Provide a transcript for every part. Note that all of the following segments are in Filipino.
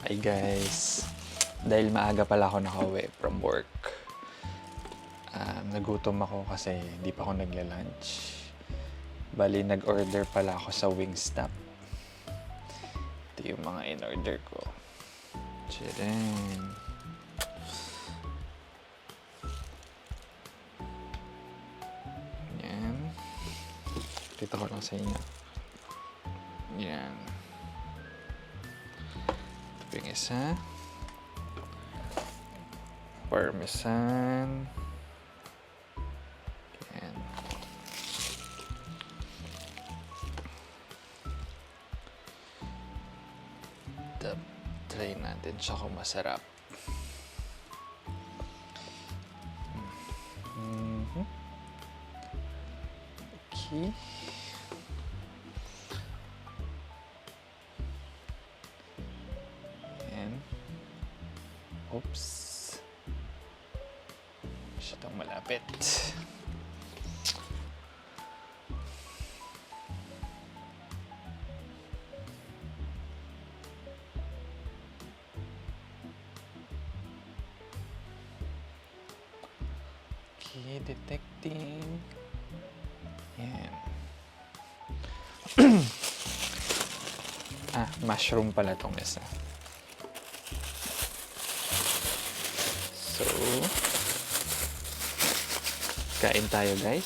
Hi guys! Dahil maaga pala ako nakauwi from work. Nagutom ako kasi di pa ako nagla-lunch. Bali, nag-order pala ako sa Wingstop. Ito yung mga in-order ko. Tcharam! Yan. Dito ko lang sa inyo. Yan. Ito yung isa. Parmesan. Yan. Try natin siya kung masarap. Okay. Yan. Oops. Masyadong malapit. Okay, detecting. Yan. Mushroom pala tong isa. So, kain tayo guys.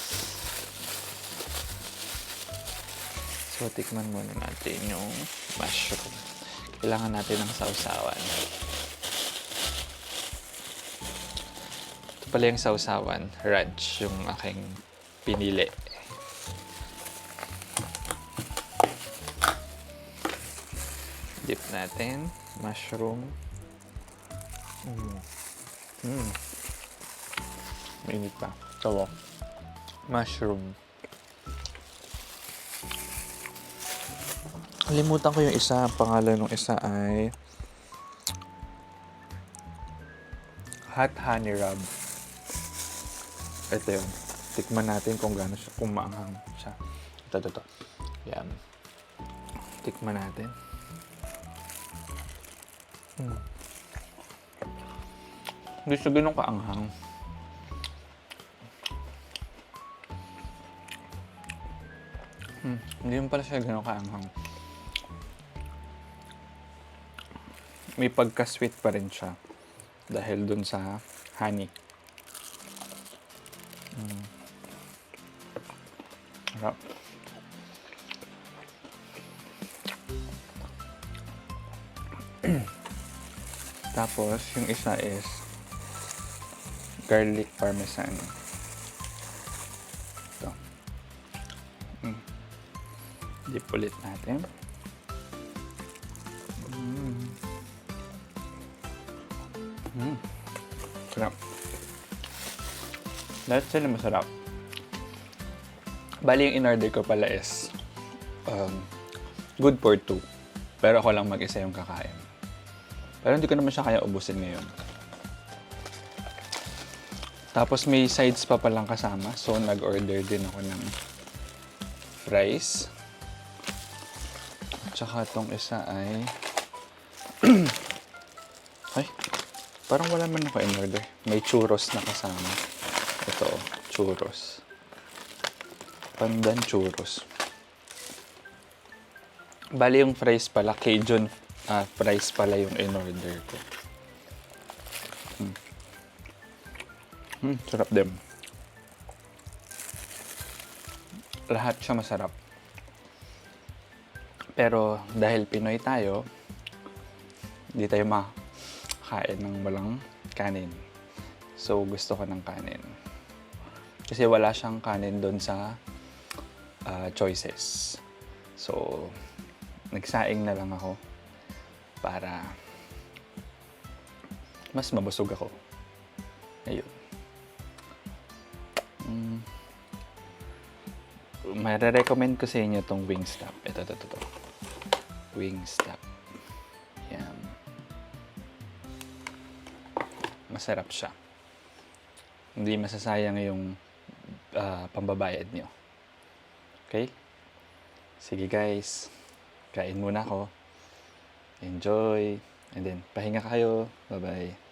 So, tikman muna natin yung mushroom. Kailangan natin ng sausawan. Ito pala yung sausawan. Ranch yung aking pinili. Dip natin. Mushroom. Mainit pa. Ito. Mushroom. Kalimutan ko yung isa. Ang pangalan ng isa ay Hot Honey Rub. Ito yun. Tikman natin kung gaano siya, kung maanghang siya. Ito. Yan. Tikman natin. Hindi siya ganun kaanghang. Hindi yun pala siya ganun kaanghang. May pagka-sweet pa rin siya. Dahil dun sa honey. Harap. Tapos, yung isa is garlic parmesan. Ito. Dip ulit natin. Sarap. Lahat sila masarap. Bali, yung in-order ko pala is good for 2. Pero ako lang mag-isa yung kakain. Pero hindi ko naman siya kaya ubusin ngayon. Tapos may sides pa palang kasama. So, nag-order din ako ng fries. Tsaka itong isa ay ay, parang wala man ako in-order. May churros na kasama. Ito, churros. Pandan churros. Bali yung fries pala, Cajun fries pala yung in-order ko. Sarap din. Lahat siya masarap. Pero dahil Pinoy tayo, hindi tayo makain ng walang kanin. So gusto ko ng kanin. Kasi wala siyang kanin doon sa choices. So nagsaing na lang ako para mas mabusog ako. Ayun. Mare-recommend ko sa inyo itong Wingstop. Ito. Wingstop. Yan. Masarap siya. Hindi masasayang yung pambabayad nyo. Okay? Sige guys. Kain muna ako. Enjoy. And then, pahinga kayo. Bye-bye.